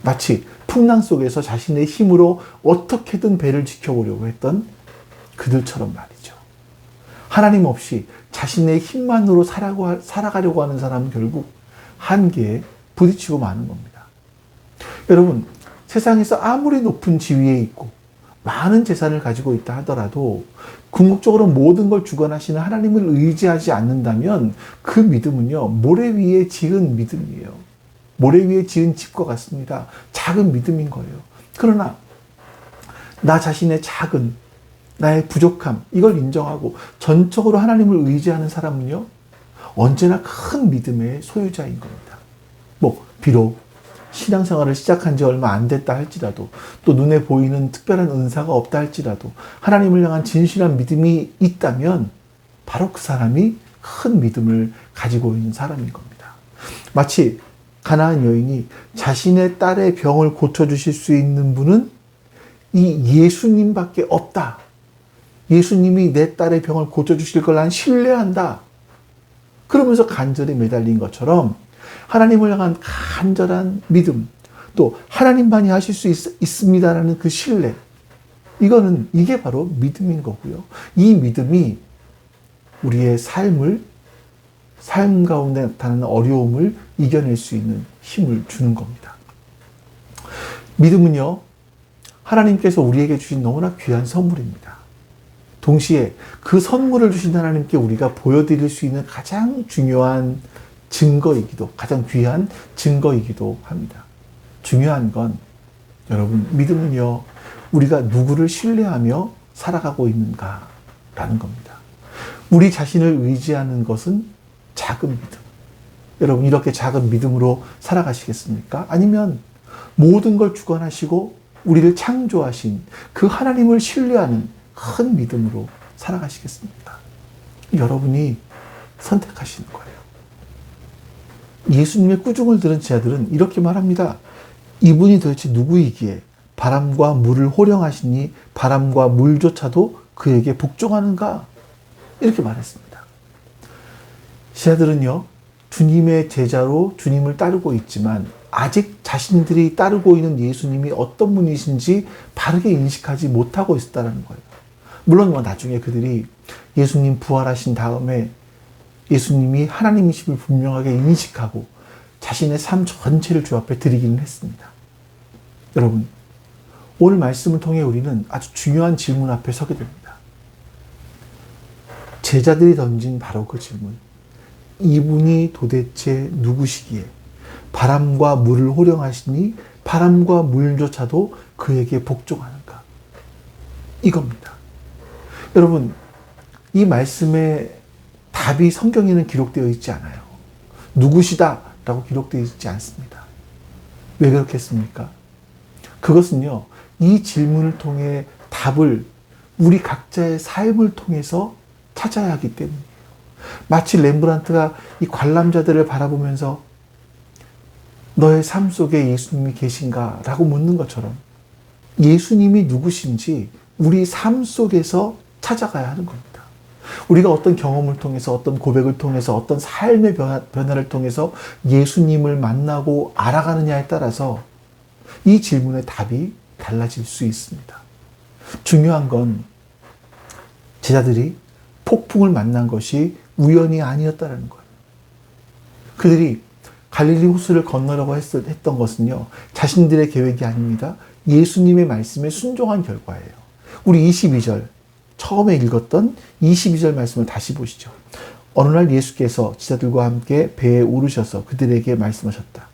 Speaker 1: 마치 풍랑 속에서 자신의 힘으로 어떻게든 배를 지켜보려고 했던 그들처럼 말이죠. 하나님 없이 자신의 힘만으로 살아가려고 하는 사람은 결국 한계에 부딪히고 마는 겁니다. 여러분, 세상에서 아무리 높은 지위에 있고 많은 재산을 가지고 있다 하더라도 궁극적으로 모든 걸 주관하시는 하나님을 의지하지 않는다면 그 믿음은요, 모래 위에 지은 믿음이에요. 모래 위에 지은 집과 같습니다. 작은 믿음인 거예요. 그러나 나 자신의 작은, 나의 부족함, 이걸 인정하고 전적으로 하나님을 의지하는 사람은요, 언제나 큰 믿음의 소유자인 겁니다. 비록 신앙생활을 시작한 지 얼마 안 됐다 할지라도, 또 눈에 보이는 특별한 은사가 없다 할지라도 하나님을 향한 진실한 믿음이 있다면 바로 그 사람이 큰 믿음을 가지고 있는 사람인 겁니다. 마치 가나안 여인이 자신의 딸의 병을 고쳐주실 수 있는 분은 이 예수님밖에 없다. 예수님이 내 딸의 병을 고쳐주실 걸 난 신뢰한다. 그러면서 간절히 매달린 것처럼 하나님을 향한 간절한 믿음, 또 하나님만이 하실 수 있습니다라는 그 신뢰, 이게 바로 믿음인 거고요. 이 믿음이 우리의 삶 가운데 나타나는 어려움을 이겨낼 수 있는 힘을 주는 겁니다. 믿음은요, 하나님께서 우리에게 주신 너무나 귀한 선물입니다. 동시에 그 선물을 주신 하나님께 우리가 보여드릴 수 있는 가장 중요한 가장 귀한 증거이기도 합니다. 중요한 건 여러분, 믿음은요, 우리가 누구를 신뢰하며 살아가고 있는가라는 겁니다. 우리 자신을 의지하는 것은 작은 믿음. 여러분, 이렇게 작은 믿음으로 살아가시겠습니까? 아니면 모든 걸 주관하시고 우리를 창조하신 그 하나님을 신뢰하는 큰 믿음으로 살아가시겠습니까? 여러분이 선택하시는 거예요. 예수님의 꾸중을 들은 제자들은 이렇게 말합니다. 이분이 도대체 누구이기에 바람과 물을 호령하시니 바람과 물조차도 그에게 복종하는가? 이렇게 말했습니다. 제자들은요, 주님의 제자로 주님을 따르고 있지만 아직 자신들이 따르고 있는 예수님이 어떤 분이신지 바르게 인식하지 못하고 있었다는 거예요. 물론 나중에 그들이 예수님 부활하신 다음에 예수님이 하나님이심을 분명하게 인식하고 자신의 삶 전체를 주 앞에 드리기는 했습니다. 여러분, 오늘 말씀을 통해 우리는 아주 중요한 질문 앞에 서게 됩니다. 제자들이 던진 바로 그 질문. 이분이 도대체 누구시기에 바람과 물을 호령하시니 바람과 물조차도 그에게 복종하는가? 이겁니다. 여러분, 이 말씀에 답이 성경에는 기록되어 있지 않아요. 누구시다 라고 기록되어 있지 않습니다. 왜 그렇겠습니까? 그것은요, 이 질문을 통해 답을 우리 각자의 삶을 통해서 찾아야 하기 때문이에요. 마치 렘브란트가 이 관람자들을 바라보면서 너의 삶 속에 예수님이 계신가? 라고 묻는 것처럼 예수님이 누구신지 우리 삶 속에서 찾아가야 하는 겁니다. 우리가 어떤 경험을 통해서, 어떤 고백을 통해서, 어떤 삶의 변화를 통해서 예수님을 만나고 알아가느냐에 따라서 이 질문의 답이 달라질 수 있습니다. 중요한 건 제자들이 폭풍을 만난 것이 우연이 아니었다는 거예요. 그들이 갈릴리 호수를 건너려고 했던 것은요, 자신들의 계획이 아닙니다. 예수님의 말씀에 순종한 결과예요. 우리 22절, 처음에 읽었던 22절 말씀을 다시 보시죠. 어느 날 예수께서 제자들과 함께 배에 오르셔서 그들에게 말씀하셨다.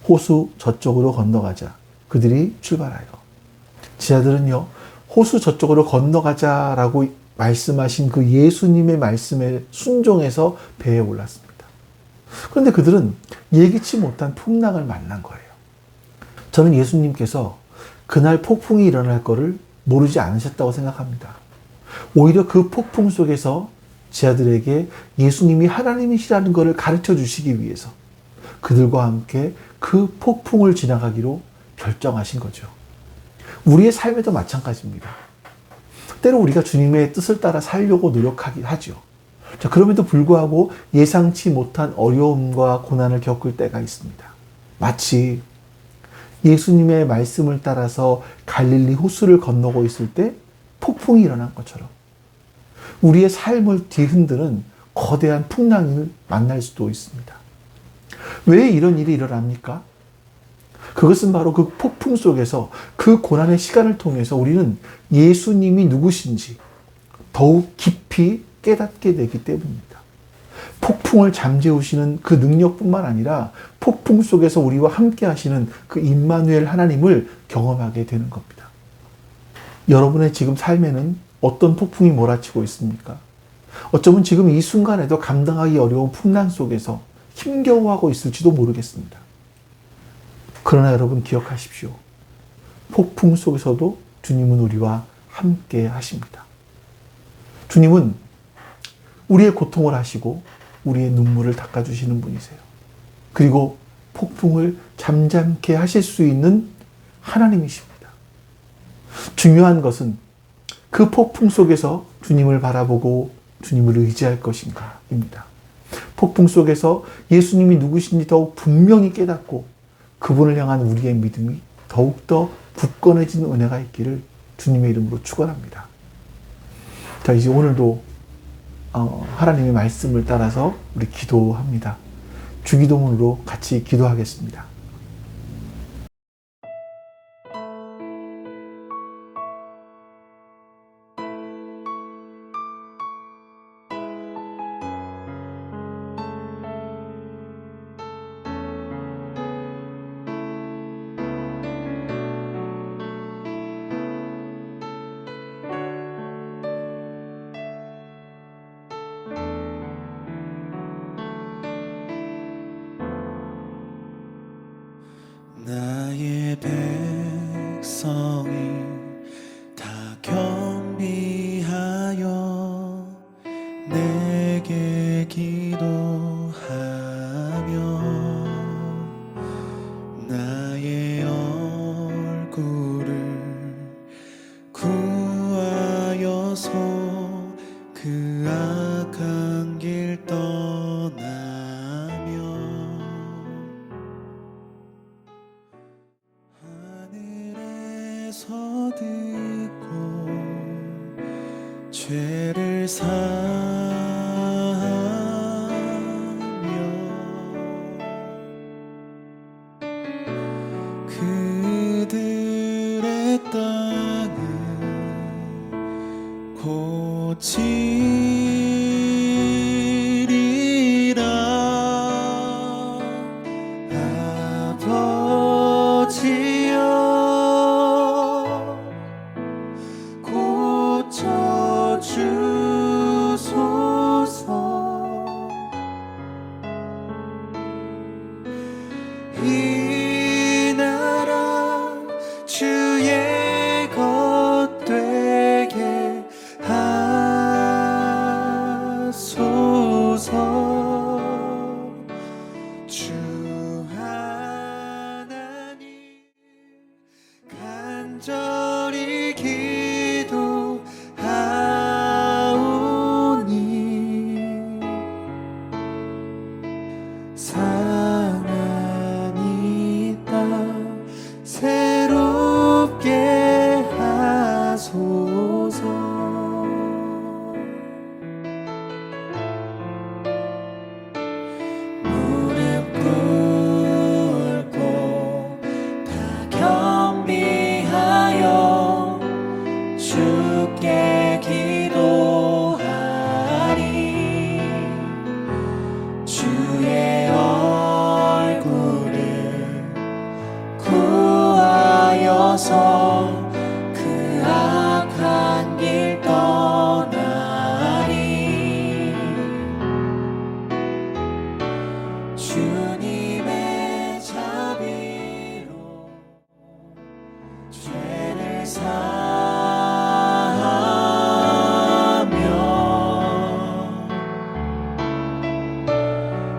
Speaker 1: 호수 저쪽으로 건너가자. 그들이 출발하여. 제자들은요, 호수 저쪽으로 건너가자라고 말씀하신 그 예수님의 말씀에 순종해서 배에 올랐습니다. 그런데 그들은 예기치 못한 풍랑을 만난 거예요. 저는 예수님께서 그날 폭풍이 일어날 것을 모르지 않으셨다고 생각합니다. 오히려 그 폭풍 속에서 제자들에게 예수님이 하나님이시라는 것을 가르쳐 주시기 위해서 그들과 함께 그 폭풍을 지나가기로 결정하신 거죠. 우리의 삶에도 마찬가지입니다. 때로 우리가 주님의 뜻을 따라 살려고 노력하긴 하죠. 자, 그럼에도 불구하고 예상치 못한 어려움과 고난을 겪을 때가 있습니다. 마치 예수님의 말씀을 따라서 갈릴리 호수를 건너고 있을 때 폭풍이 일어난 것처럼 우리의 삶을 뒤흔드는 거대한 풍랑을 만날 수도 있습니다. 왜 이런 일이 일어납니까? 그것은 바로 그 폭풍 속에서 그 고난의 시간을 통해서 우리는 예수님이 누구신지 더욱 깊이 깨닫게 되기 때문입니다. 폭풍을 잠재우시는 그 능력뿐만 아니라 폭풍 속에서 우리와 함께 하시는 그 임마누엘 하나님을 경험하게 되는 겁니다. 여러분의 지금 삶에는 어떤 폭풍이 몰아치고 있습니까? 어쩌면 지금 이 순간에도 감당하기 어려운 풍랑 속에서 힘겨워하고 있을지도 모르겠습니다. 그러나 여러분 기억하십시오. 폭풍 속에서도 주님은 우리와 함께 하십니다. 주님은 우리의 고통을 하시고 우리의 눈물을 닦아주시는 분이세요. 그리고 폭풍을 잠잠케 하실 수 있는 하나님이십니다. 중요한 것은 그 폭풍 속에서 주님을 바라보고 주님을 의지할 것인가입니다. 폭풍 속에서 예수님이 누구신지 더욱 분명히 깨닫고 그분을 향한 우리의 믿음이 더욱더 굳건해지는 은혜가 있기를 주님의 이름으로 축원합니다. 자, 이제 오늘도 하나님의 말씀을 따라서 우리 기도합니다. 주기도문으로 같이 기도하겠습니다.
Speaker 2: 나의 백성이 다 겸비하여 내게 기도하며 나의 얼굴을 구하여서 그 악한 길 떠나며 하늘에서 듣고 죄를 사하며 그들의 땅을 고치리라. 아버지여 고쳐주소서. 이 나라 주의 것 되게 하소서. 주 하나님 간절히 기도하오니 상한 이 땅 새롭게 하소서. 무릎 꿇고 다 겸비하여 주께 기도하리. 주의 주님의 자비로 죄를 사하며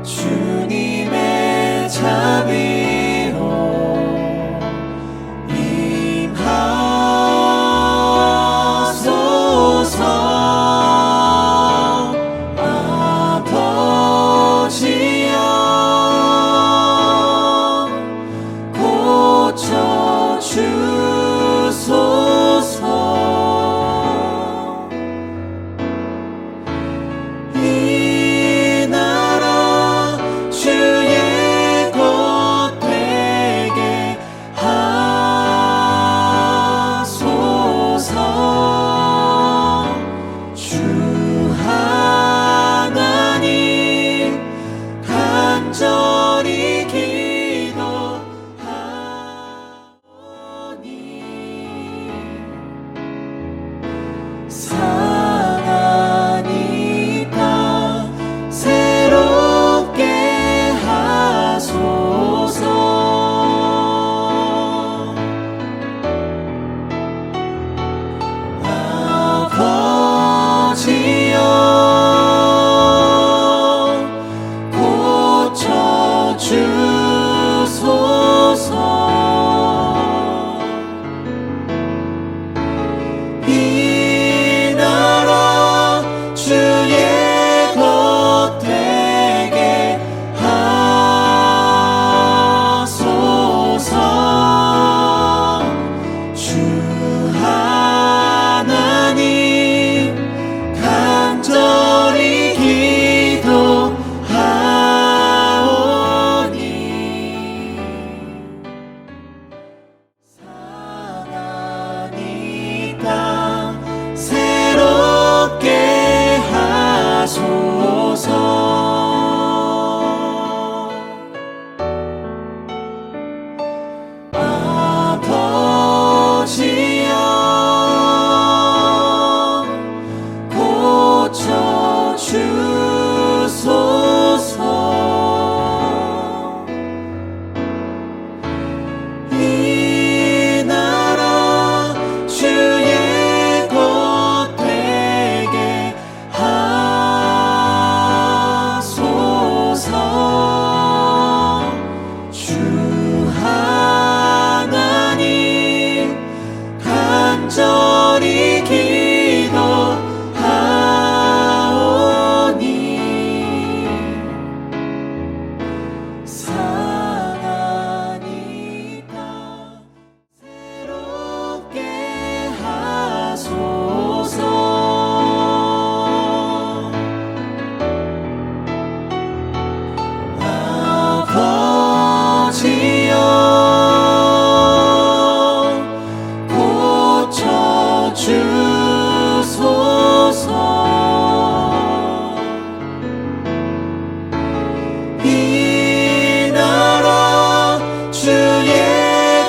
Speaker 2: 주님의 자비로 임하소서. 아버지여 고쳐주소서. 이 나라 주의 것 되게 하소서. 주 하나님 간절히 기도하오니 상한 이 땅 새롭게 하소서. 아버지여 고쳐주소서. 이 나라 주의 것 되게 하소서. 주 하나님 간절히 기도하오니 상한 이 땅 새롭게 하소서. 아버지여 고쳐주소서. 이 나라 주의 것 되게 하소서. 주 하나님 간절히 기도하오니 상한 이 땅 새롭게 하소서. 아버지여 고쳐주소서. 이 나라 주의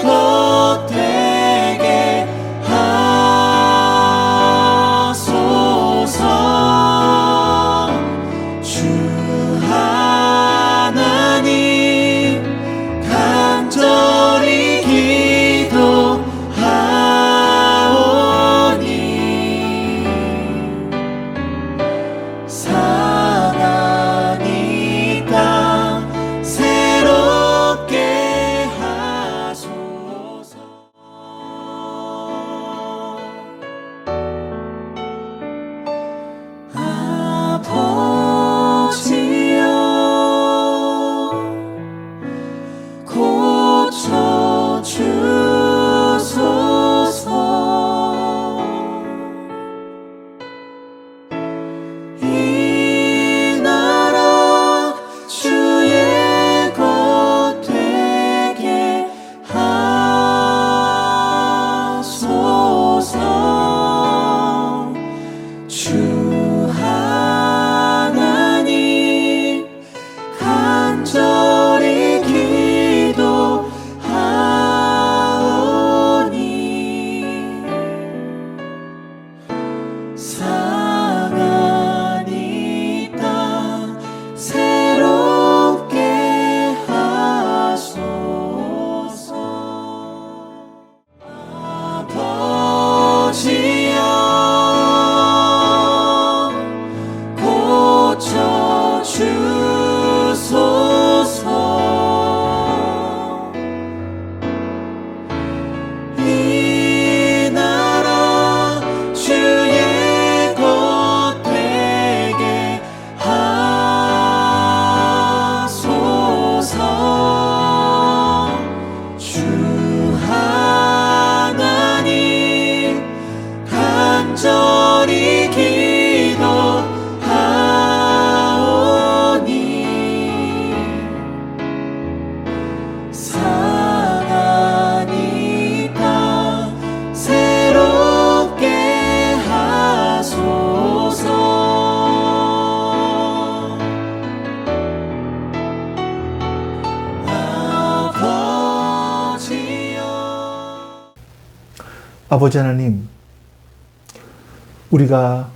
Speaker 2: 것 되게 하소서. 주 하나님 간절히 기도하오니 상한 이 땅 새롭게 하소서. 아버지여 고쳐주소서. 이 나라 주의 것 되게 하소서. 주 하나님 간절히 기도하오니 상한 이 땅 새롭게
Speaker 1: 아버지 하나님, 우리가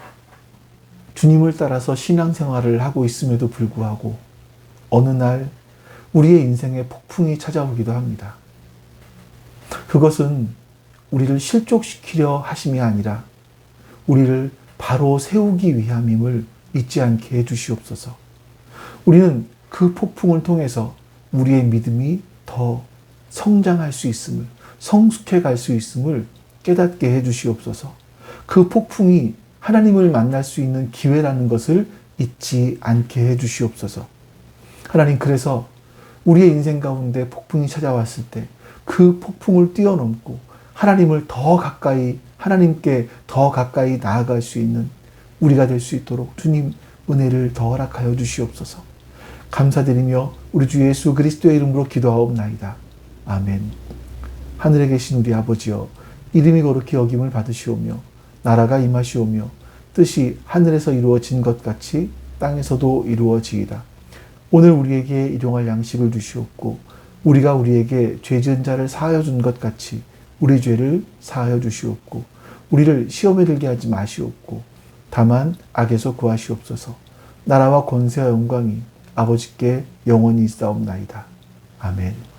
Speaker 1: 주님을 따라서 신앙생활을 하고 있음에도 불구하고 어느 날 우리의 인생에 폭풍이 찾아오기도 합니다. 그것은 우리를 실족시키려 하심이 아니라 우리를 바로 세우기 위함임을 잊지 않게 해주시옵소서. 우리는 그 폭풍을 통해서 우리의 믿음이 더 성장할 수 있음을, 성숙해 갈 수 있음을 깨닫게 해주시옵소서. 그 폭풍이 하나님을 만날 수 있는 기회라는 것을 잊지 않게 해주시옵소서. 하나님, 그래서 우리의 인생 가운데 폭풍이 찾아왔을 때 그 폭풍을 뛰어넘고 하나님을 더 가까이, 하나님께 더 가까이 나아갈 수 있는 우리가 될 수 있도록 주님 은혜를 더 허락하여 주시옵소서. 감사드리며 우리 주 예수 그리스도의 이름으로 기도하옵나이다. 아멘. 하늘에 계신 우리 아버지여, 이름이 거룩히 여김을 받으시오며 나라가 임하시오며 뜻이 하늘에서 이루어진 것 같이 땅에서도 이루어지이다. 오늘 우리에게 일용할 양식을 주시옵고 우리가 우리에게 죄 지은 자를 사하여 준 것 같이 우리 죄를 사하여 주시옵고 우리를 시험에 들게 하지 마시옵고 다만 악에서 구하시옵소서. 나라와 권세와 영광이 아버지께 영원히 있사옵나이다. 아멘.